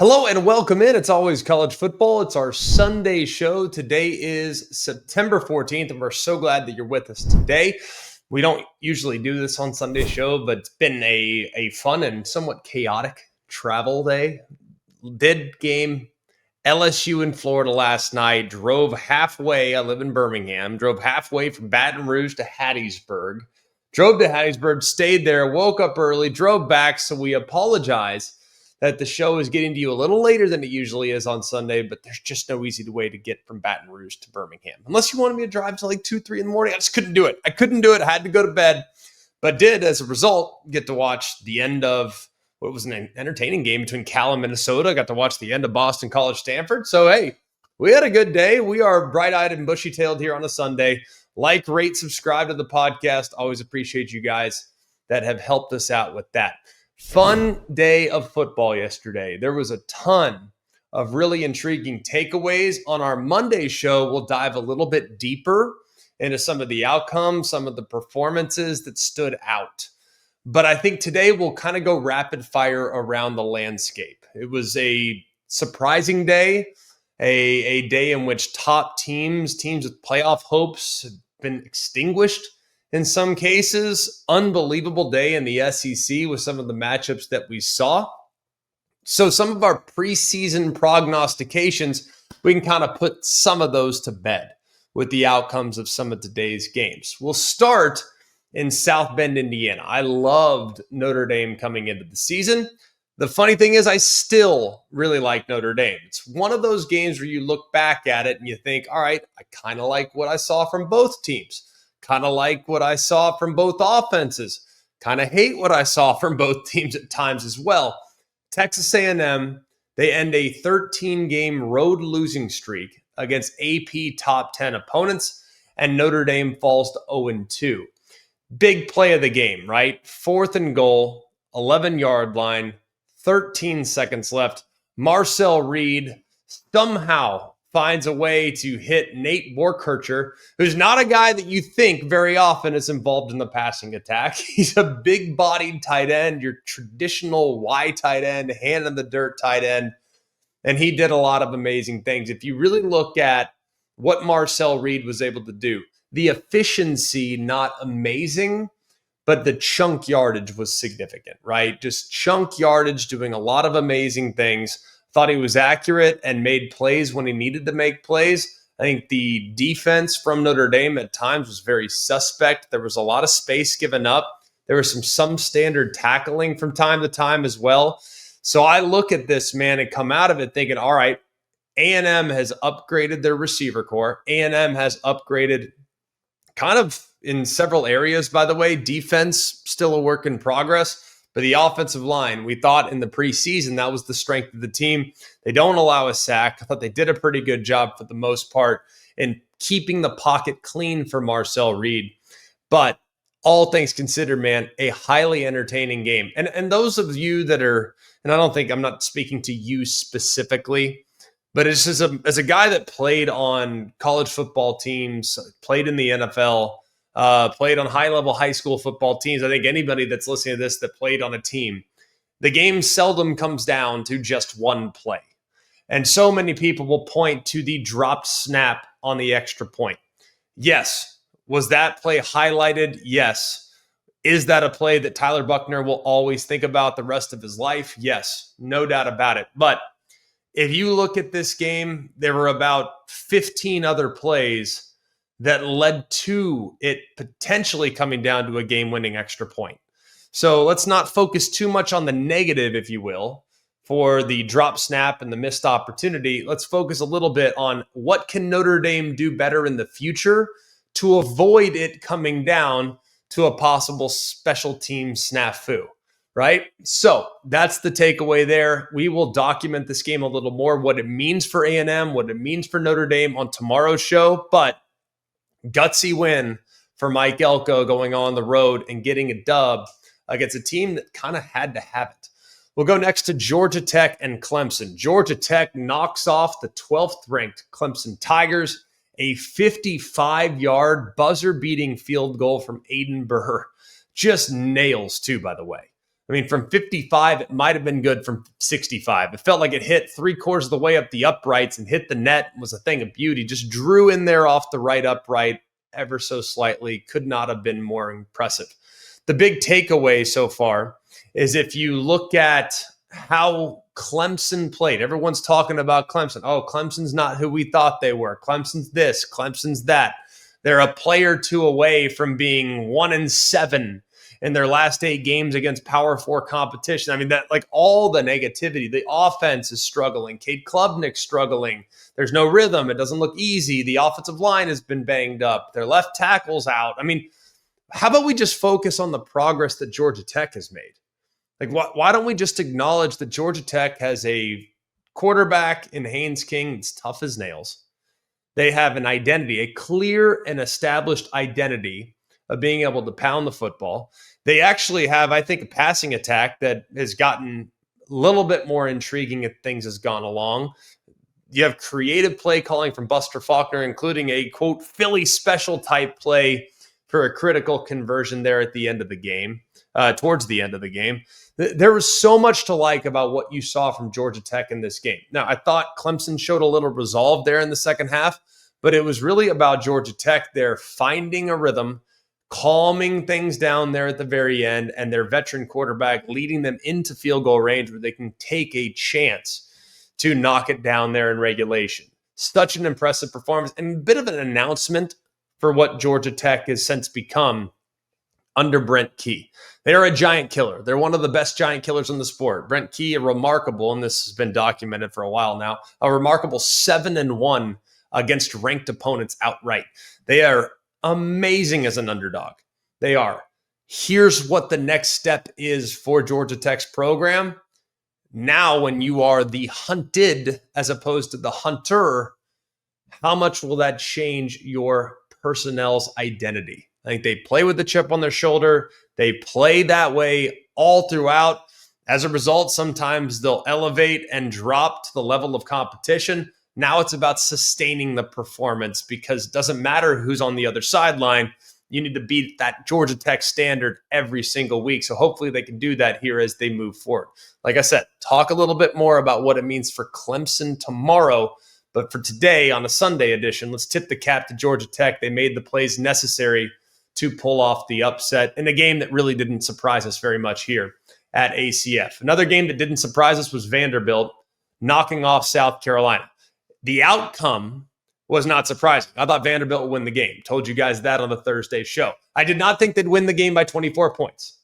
Hello and welcome in. It's always college football. It's our Sunday show. Today is September 14th, and we're so glad that you're with us today. We don't usually do this on Sunday show, but it's been a fun and somewhat chaotic travel day. Did game LSU in Florida last night, drove halfway. I live in Birmingham, drove halfway from Baton Rouge to Hattiesburg, drove to Hattiesburg, stayed there, woke up early, drove back. So we apologize that the show is getting to you a little later than it usually is on Sunday, but there's just no easy way to get from Baton Rouge to Birmingham. Unless you wanted me to drive to like 2, 3 in the morning, I just couldn't do it. I had to go to bed, but did, as a result, get to watch the end of what was an entertaining game between Cal and Minnesota. I got to watch the end of Boston College Stanford. So, hey, we had a good day. We are bright-eyed and bushy-tailed here on a Sunday. Like, rate, subscribe to the podcast. Always appreciate you guys that have helped us out with that. Fun day of football yesterday. There was a ton of really intriguing takeaways. On our Monday show, we'll dive a little bit deeper into some of the outcomes, some of the performances that stood out. But I think today we'll kind of go rapid fire around the landscape. It was a surprising day, a day in which top teams with playoff hopes have been extinguished in some cases. Unbelievable day in the SEC with some of the matchups that we saw. So some of our preseason prognostications, we can kind of put some of those to bed with the outcomes of some of today's games. We'll start in South Bend, Indiana. I loved Notre Dame coming into the season. The funny thing is I still really like Notre Dame. It's one of those games where you look back at it and you think, all right, I kind of like what I saw from both teams. Kind of like what I saw from both offenses. Kind of hate what I saw from both teams at times as well. Texas A&M, they end a 13-game road losing streak against AP top 10 opponents, and Notre Dame falls to 0-2. Big play of the game, right? 4th and goal, 11-yard line, 13 seconds left. Marcel Reed somehow finds a way to hit Nate Borkircher, who's not a guy that you think very often is involved in the passing attack. He's a big-bodied tight end, your traditional Y tight end, hand-in-the-dirt tight end, and he did a lot of amazing things. If you really look at what Marcel Reed was able to do, the efficiency, not amazing, but the chunk yardage was significant, right? Just chunk yardage, doing a lot of amazing things. Thought he was accurate and made plays when he needed to make plays. I think the defense from Notre Dame at times was very suspect. There was a lot of space given up. There was some standard tackling from time to time as well. So I look at this, man, and come out of it thinking, all right, A&M has upgraded their receiver core. A&M has upgraded kind of in several areas, by the way. Defense, still a work in progress. But the offensive line, we thought in the preseason that was the strength of the team. They don't allow a sack. I thought they did a pretty good job for the most part in keeping the pocket clean for Marcel Reed. But all things considered, man, a highly entertaining game. And those of you that are, and I'm not speaking to you specifically, but it's just as a guy that played on college football teams, played in the NFL, played on high-level high school football teams. I think anybody that's listening to this that played on a team, the game seldom comes down to just one play. And so many people will point to the dropped snap on the extra point. Yes. Was that play highlighted? Yes. Is that a play that Tyler Buchner will always think about the rest of his life? Yes. No doubt about it. But if you look at this game, there were about 15 other plays that led to it potentially coming down to a game-winning extra point. So let's not focus too much on the negative, if you will, for the drop snap and the missed opportunity. Let's focus a little bit on what can Notre Dame do better in the future to avoid it coming down to a possible special team snafu, right? So that's the takeaway there. We will document this game a little more, what it means for A&M, what it means for Notre Dame on tomorrow's show, but gutsy win for Mike Elko going on the road and getting a dub against a team that kind of had to have it. We'll go next to Georgia Tech and Clemson. Georgia Tech knocks off the 12th ranked Clemson Tigers, a 55-yard buzzer-beating field goal from Aiden Burr. Just nails too, by the way. I mean, from 55, it might have been good from 65. It felt like it hit 3/4 of the way up the uprights and hit the net. It was a thing of beauty. Just drew in there off the right upright ever so slightly. Could not have been more impressive. The big takeaway so far is if you look at how Clemson played. Everyone's talking about Clemson. Oh, Clemson's not who we thought they were. Clemson's this, Clemson's that. They're a play or two away from being 1-7 in their last 8 games against Power 4 competition. I mean, that like all the negativity. The offense is struggling. Cade Klubnik's struggling. There's no rhythm. It doesn't look easy. The offensive line has been banged up. Their left tackle's out. I mean, how about we just focus on the progress that Georgia Tech has made? Like, why don't we just acknowledge that Georgia Tech has a quarterback in Haynes King that's tough as nails? They have an identity, a clear and established identity of being able to pound the football. They actually have, I think, a passing attack that has gotten a little bit more intriguing as things has gone along. You have creative play calling from Buster Faulkner, including a, quote, Philly special type play for a critical conversion there at the end of the game, towards the end of the game. There was so much to like about what you saw from Georgia Tech in this game. Now, I thought Clemson showed a little resolve there in the second half, but it was really about Georgia Tech there finding a rhythm, calming things down there at the very end, and their veteran quarterback leading them into field goal range where they can take a chance to knock it down there in regulation. Such an impressive performance and a bit of an announcement for what Georgia Tech has since become under Brent Key. They are a giant killer. They're one of the best giant killers in the sport. Brent Key, a remarkable, and this has been documented for a while now, a remarkable 7-1 against ranked opponents outright. They are amazing as an underdog. They are. Here's what the next step is for Georgia Tech's program. Now, when you are the hunted as opposed to the hunter, how much will that change your personnel's identity? I think they play with the chip on their shoulder. They play that way all throughout. As a result, sometimes they'll elevate and drop to the level of competition. Now it's about sustaining the performance because it doesn't matter who's on the other sideline. You need to beat that Georgia Tech standard every single week. So hopefully they can do that here as they move forward. Like I said, talk a little bit more about what it means for Clemson tomorrow. But for today, on a Sunday edition, let's tip the cap to Georgia Tech. They made the plays necessary to pull off the upset in a game that really didn't surprise us very much here at ACF. Another game that didn't surprise us was Vanderbilt knocking off South Carolina. The outcome was not surprising. I thought Vanderbilt would win the game. Told you guys that on the Thursday show. I did not think they'd win the game by 24 points.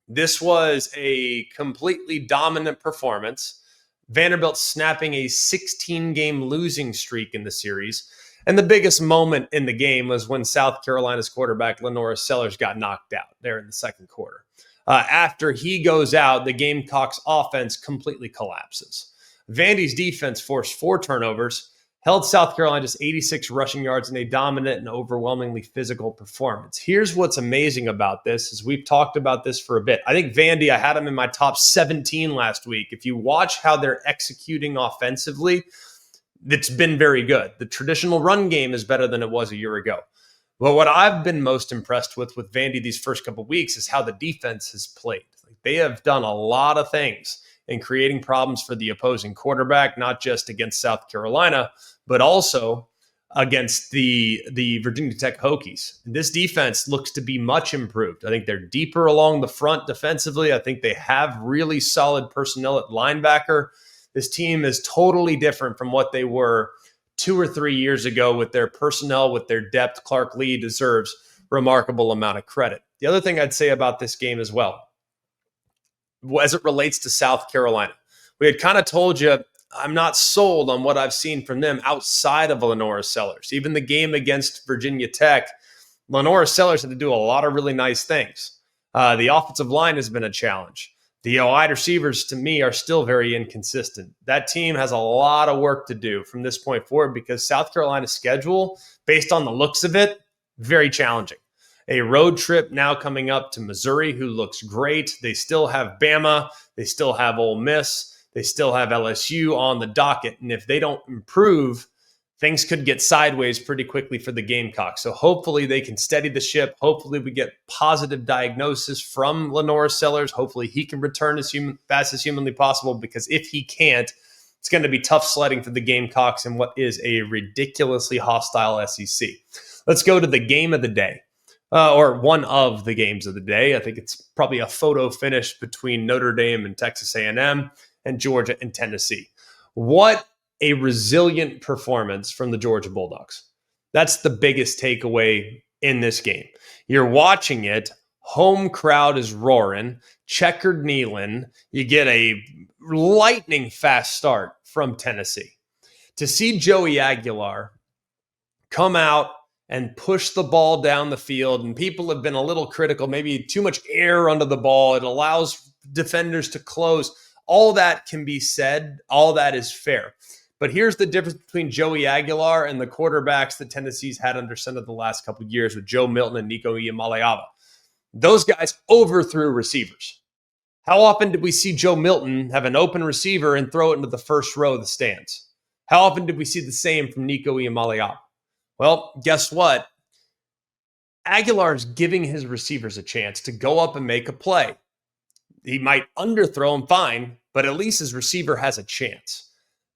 This was a completely dominant performance. Vanderbilt snapping a 16-game losing streak in the series. And the biggest moment in the game was when South Carolina's quarterback, Lenora Sellers, got knocked out there in the second quarter. After he goes out, the Gamecocks offense completely collapses. Vandy's defense forced 4 turnovers, held South Carolina just 86 rushing yards in a dominant and overwhelmingly physical performance. Here's what's amazing about this, is we've talked about this for a bit. I think Vandy, I had them in my top 17 last week. If you watch how they're executing offensively, it's been very good. The traditional run game is better than it was a year ago. But what I've been most impressed with Vandy these first couple of weeks is how the defense has played. Like, they have done a lot of things in creating problems for the opposing quarterback, not just against South Carolina, but also against the Virginia Tech Hokies. This defense looks to be much improved. I think they're deeper along the front defensively. I think they have really solid personnel at linebacker. This team is totally different from what they were 2 or 3 years ago with their personnel, with their depth. Clark Lee deserves a remarkable amount of credit. The other thing I'd say about this game as well, as it relates to South Carolina, we had kind of told you I'm not sold on what I've seen from them outside of Lenora Sellers. Even the game against Virginia Tech, Lenora Sellers had to do a lot of really nice things. The offensive line has been a challenge. The wide receivers, to me, are still very inconsistent. That team has a lot of work to do from this point forward because South Carolina's schedule, based on the looks of it, very challenging. A road trip now coming up to Missouri, who looks great. They still have Bama. They still have Ole Miss. They still have LSU on the docket. And if they don't improve things could get sideways pretty quickly for the Gamecocks. So hopefully they can steady the ship. Hopefully we get positive diagnosis from Lenore Sellers. Hopefully he can return as fast as humanly possible, because if he can't, it's going to be tough sledding for the Gamecocks in what is a ridiculously hostile SEC. Let's go to the game of the day, or one of the games of the day. I think it's probably a photo finish between Notre Dame and Texas A&M and Georgia and Tennessee. What a resilient performance from the Georgia Bulldogs. That's the biggest takeaway in this game. You're watching it. Home crowd is roaring, checkered kneeling. You get a lightning fast start from Tennessee. To see Joey Aguilar come out and push the ball down the field, and people have been a little critical, maybe too much air under the ball. It allows defenders to close. All that can be said. All that is fair. But here's the difference between Joey Aguilar and the quarterbacks that Tennessee's had under center the last couple of years with Joe Milton and Nico Iamaleava. Those guys overthrew receivers. How often did we see Joe Milton have an open receiver and throw it into the first row of the stands? How often did we see the same from Nico Iamaleava? Well, guess what? Aguilar's giving his receivers a chance to go up and make a play. He might underthrow him, fine, but at least his receiver has a chance.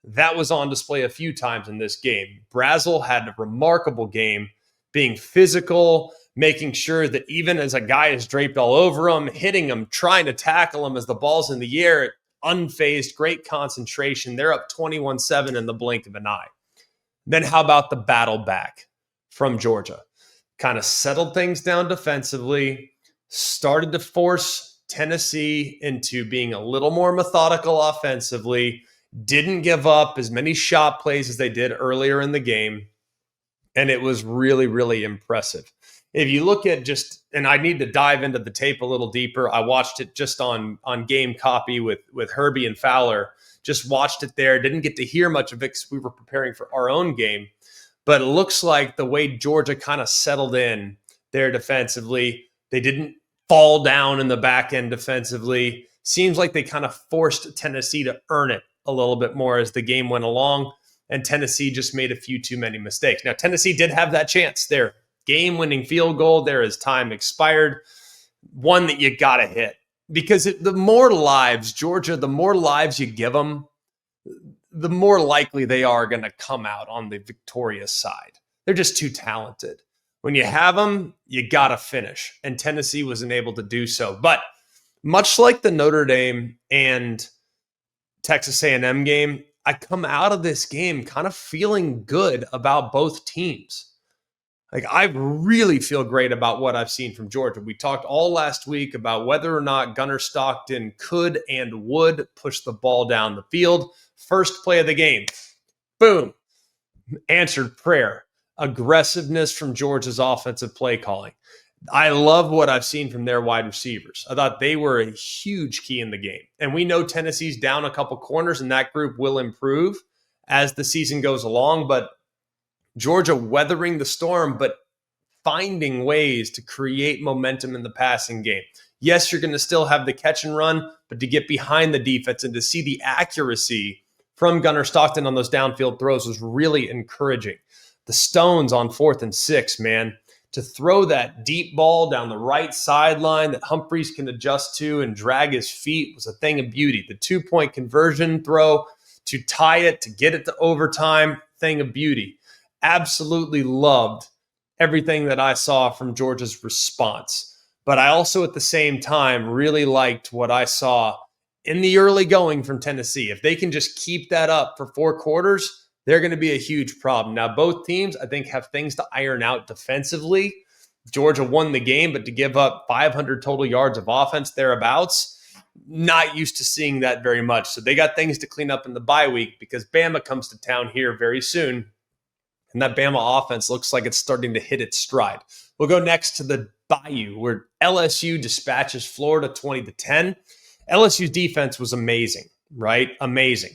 That was on display a few times in this game. Brazel had a remarkable game, being physical, making sure that even as a guy is draped all over him, hitting him, trying to tackle him as the ball's in the air, unfazed, great concentration. They're up 21-7 in the blink of an eye. Then how about the battle back from Georgia? Kind of settled things down defensively, started to force Tennessee into being a little more methodical offensively, didn't give up as many shot plays as they did earlier in the game. And it was really, really impressive. If you look at just, and I need to dive into the tape a little deeper. I watched it just on game copy with Herbie and Fowler. Just watched it there. Didn't get to hear much of it because we were preparing for our own game. But it looks like the way Georgia kind of settled in there defensively, they didn't fall down in the back end defensively. Seems like they kind of forced Tennessee to earn it a little bit more as the game went along, and Tennessee just made a few too many mistakes. Now, Tennessee did have that chance. Their game-winning field goal there as time expired, one that you got to hit. Because the more lives, Georgia, the more lives you give them, the more likely they are going to come out on the victorious side. They're just too talented. When you have them, you got to finish. And Tennessee wasn't able to do so. But much like the Notre Dame and Texas A&M game, I come out of this game kind of feeling good about both teams. Like, I really feel great about what I've seen from Georgia. We talked all last week about whether or not Gunnar Stockton could and would push the ball down the field. First play of the game, boom, answered prayer. Aggressiveness from Georgia's offensive play calling. I love what I've seen from their wide receivers. I thought they were a huge key in the game. And we know Tennessee's down a couple corners, and that group will improve as the season goes along. But Georgia weathering the storm, but finding ways to create momentum in the passing game. Yes, you're going to still have the catch and run, but to get behind the defense and to see the accuracy from Gunnar Stockton on those downfield throws was really encouraging. The stones on 4th and 6, man. To throw that deep ball down the right sideline that Humphreys can adjust to and drag his feet was a thing of beauty. The 2-point conversion throw to tie it, to get it to overtime, thing of beauty. Absolutely loved everything that I saw from Georgia's response. But I also, at the same time, really liked what I saw in the early going from Tennessee. If they can just keep that up for 4 quarters, they're going to be a huge problem. Now, both teams, I think, have things to iron out defensively. Georgia won the game, but to give up 500 total yards of offense thereabouts, not used to seeing that very much. So they got things to clean up in the bye week because Bama comes to town here very soon. And that Bama offense looks like it's starting to hit its stride. We'll go next to the Bayou, where LSU dispatches Florida 20-10. LSU's defense was amazing, right? Amazing.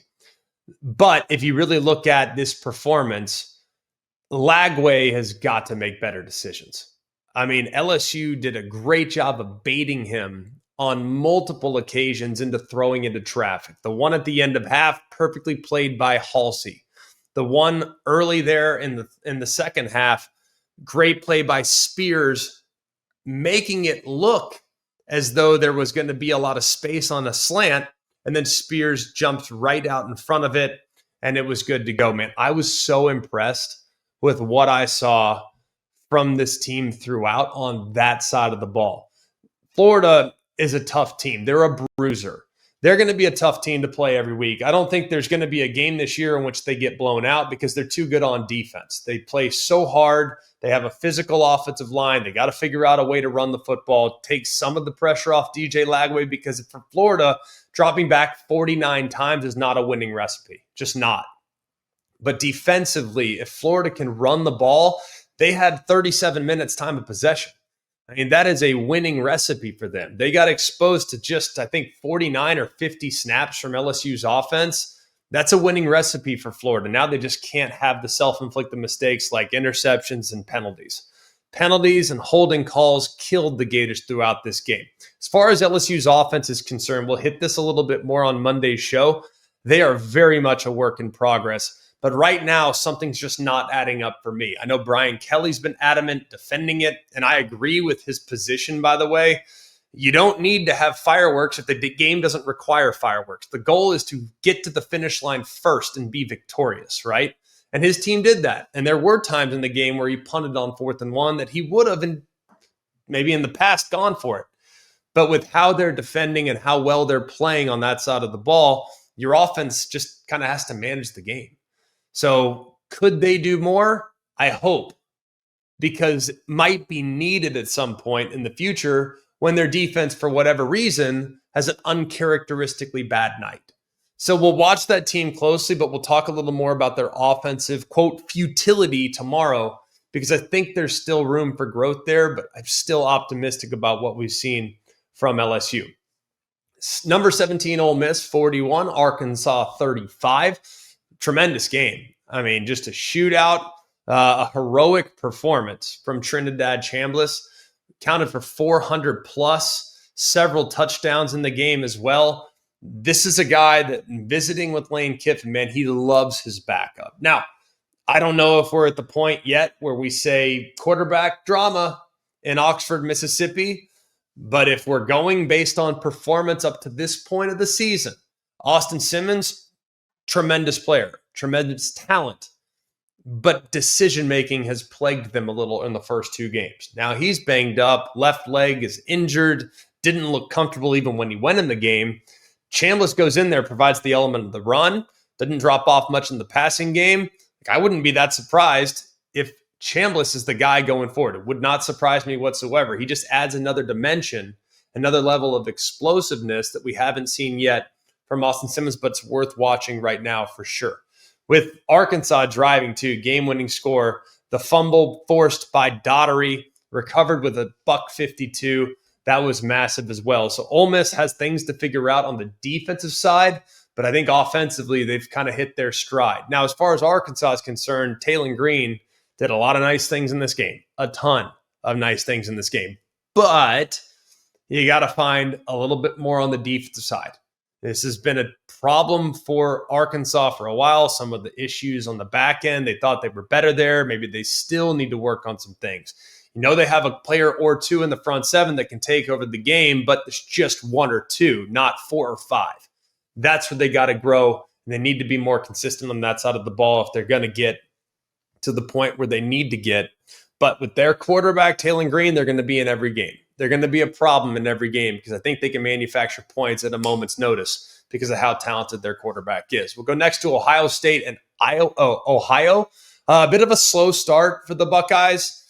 But if you really look at this performance, Lagway has got to make better decisions. I mean, LSU did a great job of baiting him on multiple occasions into throwing into traffic. The one at the end of half, perfectly played by Halsey. The one early there in the second half, great play by Spears, making it look as though there was going to be a lot of space on a slant, and then Spears jumped right out in front of it, and it was good to go, man. I was so impressed with what I saw from this team throughout on that side of the ball. Florida is a tough team. They're a bruiser. They're going to be a tough team to play every week. I don't think there's going to be a game this year in which they get blown out because they're too good on defense. They play so hard. They have a physical offensive line. They got to figure out a way to run the football, take some of the pressure off DJ Lagway, because for Florida, dropping back 49 times is not a winning recipe. Just not. But defensively, if Florida can run the ball, they had 37 minutes time of possession. I mean, that is a winning recipe for them. They got exposed to just, I think, 49 or 50 snaps from LSU's offense. That's a winning recipe for Florida. Now they just can't have the self-inflicted mistakes like interceptions and penalties. Penalties and holding calls killed the Gators throughout this game. As far as LSU's offense is concerned, we'll hit this a little bit more on Monday's show. They are very much a work in progress. But right now, something's just not adding up for me. I know Brian Kelly's been adamant defending it, and I agree with his position, by the way. You don't need to have fireworks if the game doesn't require fireworks. The goal is to get to the finish line first and be victorious, right? And his team did that. And there were times in the game where he punted on 4th and 1 that he would have, maybe in the past, gone for it. But with how they're defending and how well they're playing on that side of the ball, your offense just kind of has to manage the game. So could they do more? I hope, because it might be needed at some point in the future when their defense, for whatever reason, has an uncharacteristically bad night. So we'll watch that team closely, but we'll talk a little more about their offensive, quote, futility tomorrow, because I think there's still room for growth there, but I'm still optimistic about what we've seen from LSU. Number 17, Ole Miss, 41, Arkansas, 35. Tremendous game. I mean, just a shootout, a heroic performance from Trinidad Chambliss. Counted for 400 plus, several touchdowns in the game as well. This is a guy that, visiting with Lane Kiffin, man, he loves his backup. Now, I don't know if we're at the point yet where we say quarterback drama in Oxford, Mississippi, but if we're going based on performance up to this point of the season, Austin Simmons, tremendous player, tremendous talent, but decision-making has plagued them a little in the first 2 games. Now he's banged up, left leg is injured, didn't look comfortable even when he went in the game. Chambliss goes in there, provides the element of the run, didn't drop off much in the passing game. I wouldn't be that surprised if Chambliss is the guy going forward. It would not surprise me whatsoever. He just adds another dimension, another level of explosiveness that we haven't seen yet from Austin Simmons, but it's worth watching right now for sure. With Arkansas driving to game-winning score, the fumble forced by Daughtery, recovered with a $152. That was massive as well. So Ole Miss has things to figure out on the defensive side, but I think offensively they've kind of hit their stride. Now, as far as Arkansas is concerned, Taylon Green did a lot of nice things in this game, a ton of nice things in this game, but you got to find a little bit more on the defensive side. This has been a problem for Arkansas for a while. Some of the issues on the back end, they thought they were better there. Maybe they still need to work on some things. You know, they have a player or two in the front 7 that can take over the game, but there's just 1 or 2, not 4 or 5. That's where they got to grow. And they need to be more consistent on that side of the ball if they're going to get to the point where they need to get. But with their quarterback, Taylon Green, they're going to be in every game. They're going to be a problem in every game because I think they can manufacture points at a moment's notice because of how talented their quarterback is. We'll go next to Ohio State and Ohio. A bit of a slow start for the Buckeyes,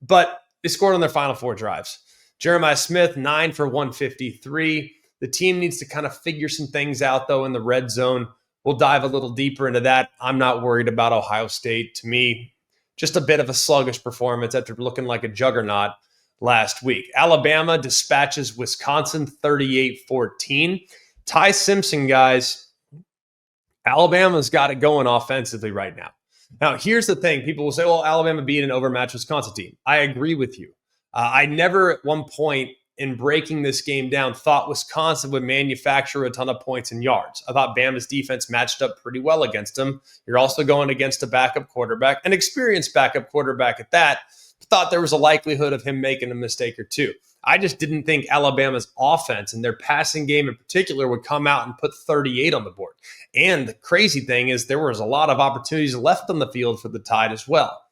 but they scored on their final 4 drives. Jeremiah Smith, 9 for 153. The team needs to kind of figure some things out, though, in the red zone. We'll dive a little deeper into that. I'm not worried about Ohio State. To me, just a bit of a sluggish performance after looking like a juggernaut last week. Alabama dispatches Wisconsin 38-14. Ty Simpson, guys, Alabama's got it going offensively right now. Now, here's the thing. People will say, well, Alabama beat an overmatched Wisconsin team. I agree with you. I never at one point in breaking this game down, thought Wisconsin would manufacture a ton of points and yards. I thought Bama's defense matched up pretty well against them. You're also going against a backup quarterback, an experienced backup quarterback at that. Thought there was a likelihood of him making a mistake or two. I just didn't think Alabama's offense and their passing game in particular would come out and put 38 on the board. And the crazy thing is there was a lot of opportunities left on the field for the Tide as well.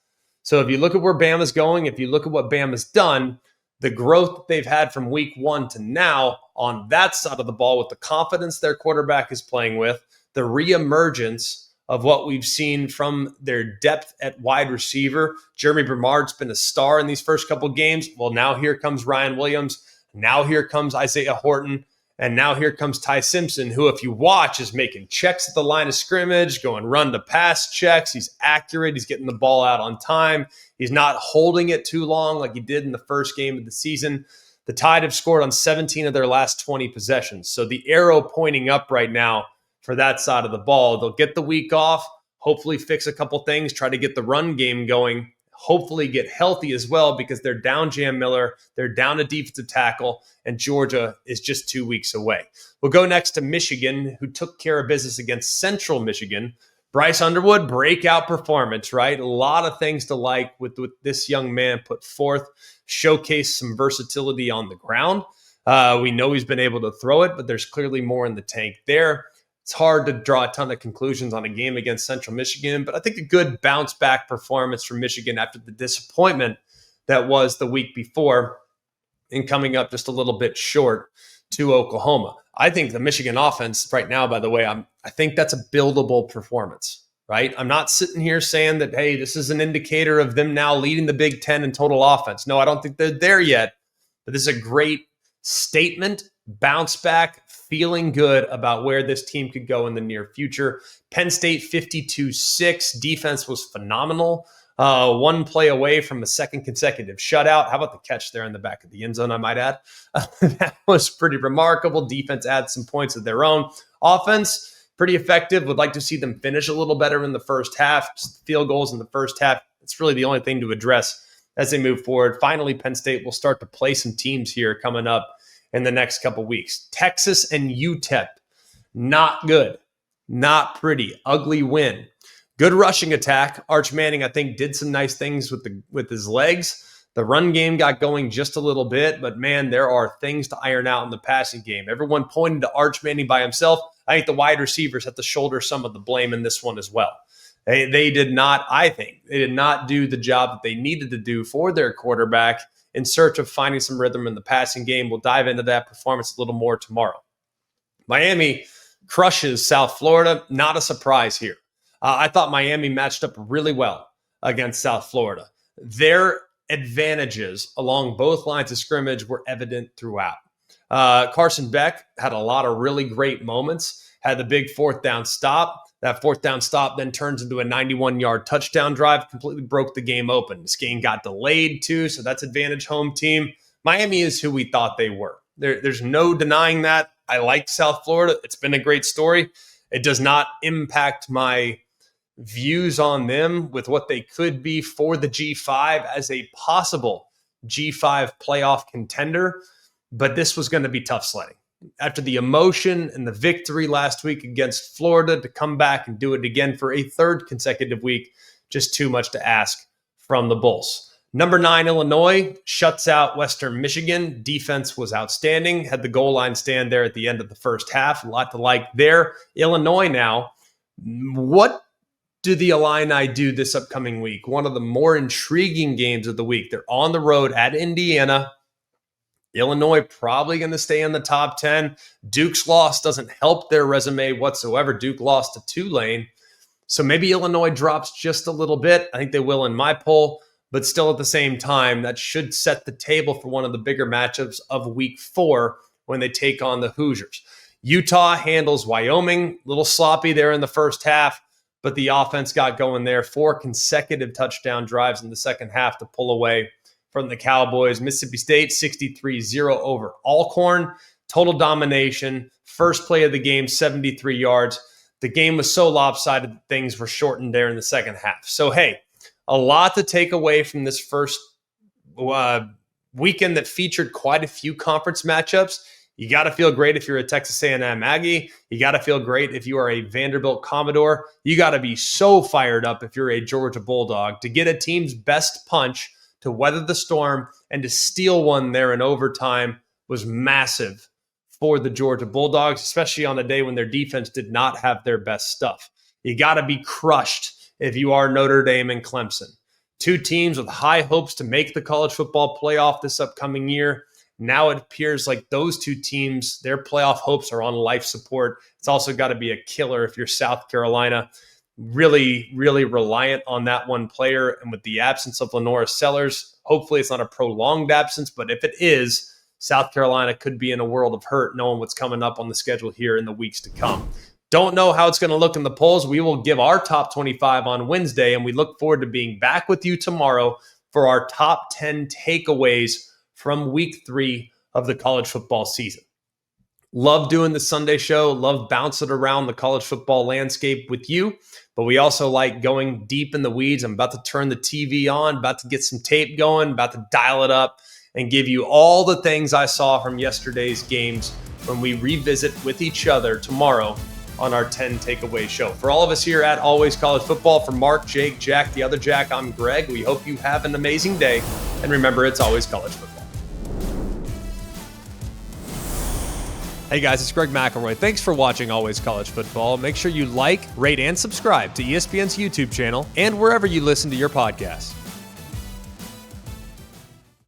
So if you look at where Bama's going, if you look at what Bama's done, the growth that they've had from week 1 to now on that side of the ball with the confidence their quarterback is playing with, the reemergence of what we've seen from their depth at wide receiver. Jeremy Bernard's been a star in these first couple games. Well, now here comes Ryan Williams. Now here comes Isaiah Horton. And now here comes Ty Simpson, who, if you watch, is making checks at the line of scrimmage, going run-to-pass checks. He's accurate. He's getting the ball out on time. He's not holding it too long like he did in the first game of the season. The Tide have scored on 17 of their last 20 possessions. So the arrow pointing up right now for that side of the ball. They'll get the week off, hopefully fix a couple things, try to get the run game going, hopefully get healthy as well because they're down Jam Miller, they're down a defensive tackle, and Georgia is just 2 weeks away. We'll go next to Michigan, who took care of business against Central Michigan. Bryce Underwood, breakout performance, right? A lot of things to like with this young man put forth, showcase some versatility on the ground. We know he's been able to throw it, but there's clearly more in the tank there. It's hard to draw a ton of conclusions on a game against Central Michigan, but I think a good bounce back performance from Michigan after the disappointment that was the week before and coming up just a little bit short to Oklahoma. I think the Michigan offense right now, by the way, I think that's a buildable performance, right? I'm not sitting here saying that, hey, this is an indicator of them now leading the Big Ten in total offense. No, I don't think they're there yet, but this is a great statement, bounce back, feeling good about where this team could go in the near future. Penn State 52-6. Defense was phenomenal. One play away from a second consecutive shutout. How about the catch there in the back of the end zone, I might add? That was pretty remarkable. Defense adds some points of their own. Offense, pretty effective. Would like to see them finish a little better in the first half. Just field goals in the first half. It's really the only thing to address as they move forward. Finally, Penn State will start to play some teams here coming up in the next couple weeks. Texas and UTEP, not good, not pretty, ugly win. Good rushing attack. Arch Manning, I think, did some nice things with his legs. The run game got going just a little bit, but man, there are things to iron out in the passing game. Everyone pointed to Arch Manning by himself. I think the wide receivers have to shoulder some of the blame in this one as well. They did not, I think, they did not do the job that they needed to do for their quarterback in search of finding some rhythm in the passing game. We'll dive into that performance a little more tomorrow. Miami crushes South Florida. Not a surprise here. I thought Miami matched up really well against South Florida. Their advantages along both lines of scrimmage were evident throughout. Carson Beck had a lot of really great moments, had the big fourth down stop. That fourth down stop then turns into a 91-yard touchdown drive, completely broke the game open. This game got delayed too, so that's advantage home team. Miami is who we thought they were. There's no denying that. I like South Florida. It's been a great story. It does not impact my views on them with what they could be for the G5 as a possible G5 playoff contender, but this was going to be tough sledding. After the emotion and the victory last week against Florida, to come back and do it again for a third consecutive week, just too much to ask from the Bulls. Number 9, Illinois shuts out Western Michigan. Defense was outstanding, had the goal line stand there at the end of the first half. A lot to like there. Illinois now, what do the Illini do this upcoming week? One of the more intriguing games of the week. They're on the road at Indiana. Illinois probably going to stay in the top 10. Duke's loss doesn't help their resume whatsoever. Duke lost to Tulane. So maybe Illinois drops just a little bit. I think they will in my poll. But still at the same time, that should set the table for one of the bigger matchups of week 4 when they take on the Hoosiers. Utah handles Wyoming. A little sloppy there in the first half, but the offense got going there. 4 consecutive touchdown drives in the second half to pull away from the Cowboys. Mississippi State 63-0 over Alcorn. Total domination. First play of the game, 73 yards. The game was so lopsided that things were shortened there in the second half. So, hey, a lot to take away from this first weekend that featured quite a few conference matchups. You got to feel great if you're a Texas A&M Aggie. You got to feel great if you are a Vanderbilt Commodore. You got to be so fired up if you're a Georgia Bulldog to get a team's best punch, to weather the storm, and to steal one there in overtime was massive for the Georgia Bulldogs, especially on a day when their defense did not have their best stuff. You got to be crushed if you are Notre Dame and Clemson. Two teams with high hopes to make the college football playoff this upcoming year. Now it appears like those two teams, their playoff hopes are on life support. It's also got to be a killer if you're South Carolina. Really, really reliant on that one player. And with the absence of Lenora Sellers, hopefully it's not a prolonged absence, but if it is, South Carolina could be in a world of hurt knowing what's coming up on the schedule here in the weeks to come. Don't know how it's going to look in the polls. We will give our top 25 on Wednesday, and we look forward to being back with you tomorrow for our top 10 takeaways from week 3 of the college football season. Love doing the Sunday show, love bouncing around the college football landscape with you, but we also like going deep in the weeds. I'm about to turn the TV on, about to get some tape going, about to dial it up and give you all the things I saw from yesterday's games when we revisit with each other tomorrow on our 10 Takeaway Show. For all of us here at Always College Football, for Mark, Jake, Jack, the other Jack, I'm Greg. We hope you have an amazing day. And remember, it's always college football. Hey guys, it's Greg McElroy. Thanks for watching Always College Football. Make sure you like, rate, and subscribe to ESPN's YouTube channel and wherever you listen to your podcasts.